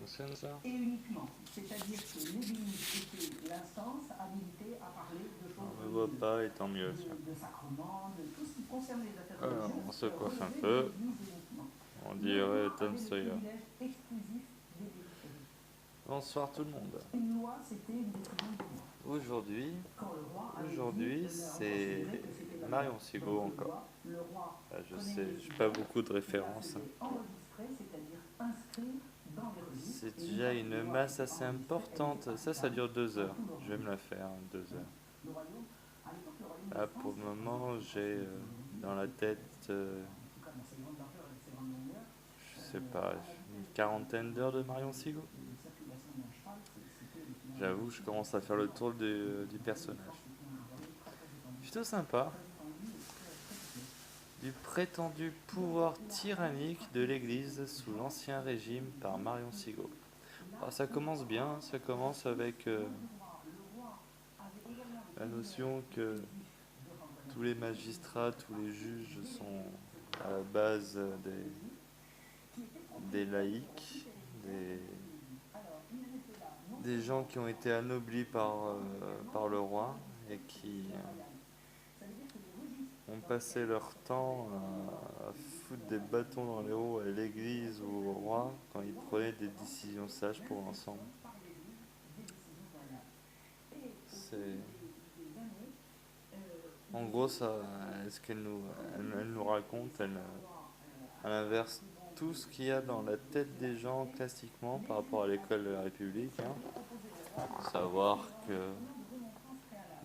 fonctionne ça? Et uniquement. C'est-à-dire que l'Église était l'instance habilitée à parler de choses On ne voit pas et tant mieux. de sacrements, de tout ce qui concerne les affaires Alors, religieuses. on se coiffe un relevait de peu. l'Église uniquement. On Le dirait roi Tom avait le Sawyer. privilège exclusif des périphéries. Bonsoir tout le monde. Une loi, c'était une décision du roi. Aujourd'hui, Quand le roi avait dit, c'est considéré que c'était la Marion loi. Sigaud Donc, encore. le roi Je connaît sais, une j'ai pas décision, beaucoup de il la références. faisait enregistrer, c'est-à-dire inscrire dans les registres. C'est Et déjà fois que une la loi masse était assez enregistrée, importante. elle était Ça applicable dure 2 dans heures. tout le Je vais me royaume. la faire, 2 heures. Le royaume, à l'époque, le royaume de Là, France, pour le moment, j'ai dans la tête, en tout cas dans ses grandes largeurs et ses grandes longueurs, je sais pas, une quarantaine d'heures de Marion Sigaud. de circulation d'un cheval, c'était l'équivalent J'avoue, je commence à faire le tour du personnage. Plutôt sympa. Du prétendu pouvoir tyrannique de l'Église sous l'Ancien Régime par Marion Sigaud. Alors, ça commence bien, ça commence avec la notion que tous les magistrats, tous les juges sont à la base des laïcs, des gens qui ont été anoblis par le roi et qui ont passé leur temps à foutre des bâtons dans les roues à l'église ou au roi quand ils prenaient des décisions sages pour l'ensemble. C'est... En gros, ça, ce qu'elle nous raconte, elle inverse tout ce qu'il y a dans la tête des gens classiquement par rapport à l'école de la République. Savoir que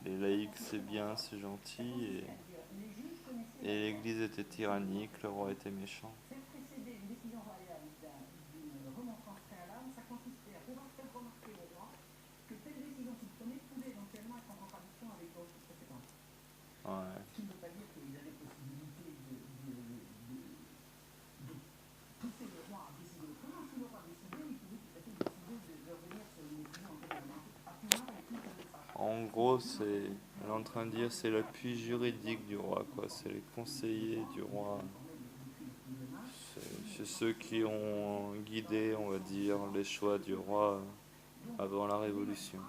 les laïcs c'est bien, c'est gentil, et l'Église était tyrannique, le roi était méchant. Ouais. En gros, elle est en train de dire c'est l'appui juridique du roi, quoi. C'est les conseillers du roi. C'est ceux qui ont guidé, on va dire, les choix du roi avant la Révolution.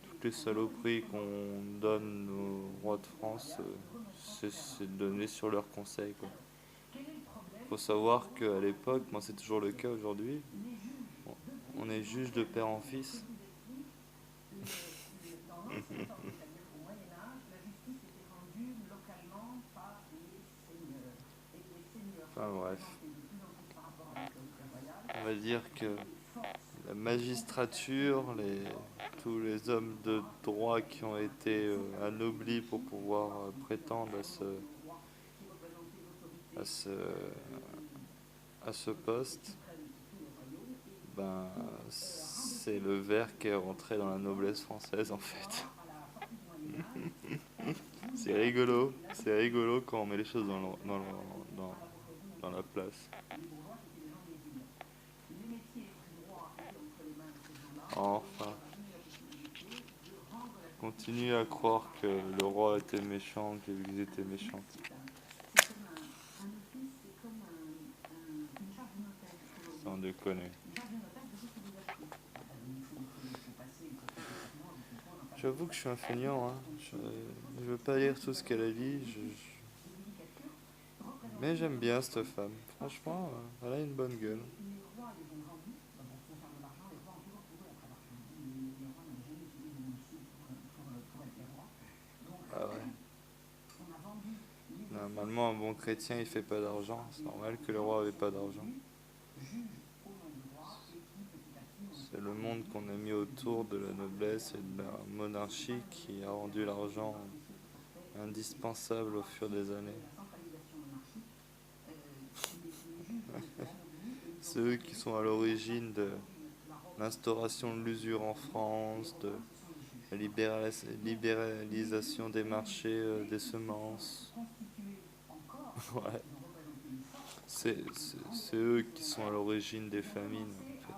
Toutes les saloperies qu'on donne aux rois de France, c'est donné sur leur conseil, quoi. Faut savoir qu'à l'époque, moi c'est toujours le cas aujourd'hui, on est juge de père en fils. Enfin bref. On va dire que la magistrature, tous les hommes de droit qui ont été anoblis pour pouvoir prétendre à ce poste, ben, c'est le ver qui est rentré dans la noblesse française en fait. C'est rigolo quand on met les choses dans la place. Enfin, continue à croire que le roi était méchant, que l'Église était méchante. Sans déconner. J'avoue que je suis un feignant, hein. Je veux pas lire tout ce qu'elle a dit, mais j'aime bien cette femme. Franchement, elle a une bonne gueule. Ah ouais. Normalement, un bon chrétien, il fait pas d'argent. C'est normal que le roi avait pas d'argent. C'est le monde qu'on a mis autour de la noblesse et de la monarchie qui a rendu l'argent indispensable au fur des années. C'est eux qui sont à l'origine de l'instauration de l'usure en France, de la libéralisation des marchés des semences. Ouais. C'est eux qui sont à l'origine des famines, en fait.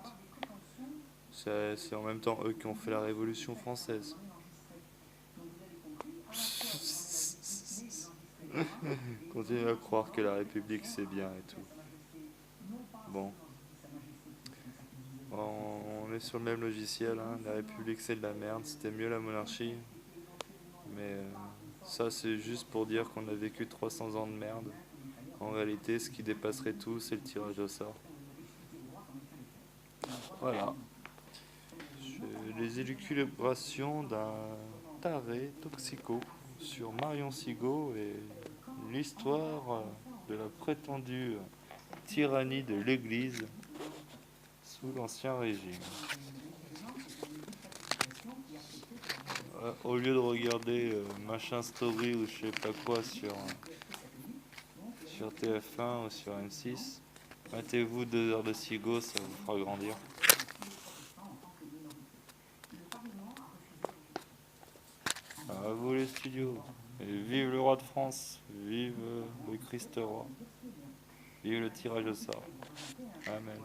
C'est en même temps eux qui ont fait la Révolution française. Continue à croire que la République c'est bien et tout. Bon. On est sur le même logiciel, hein. La République c'est de la merde, c'était mieux la monarchie. Mais ça c'est juste pour dire qu'on a vécu 300 ans de merde. En réalité, ce qui dépasserait tout, c'est le tirage au sort. Voilà. Les élucubrations d'un taré toxico sur Marion Sigaud et l'histoire de la prétendue tyrannie de l'Église sous l'Ancien Régime. Au lieu de regarder Machin Story ou je sais pas quoi sur TF1 ou sur M6, mettez-vous 2 heures de Sigaud, ça vous fera grandir. À vous les studios. Et vive le roi de France, vive le Christ roi, vive le tirage au sort. Amen.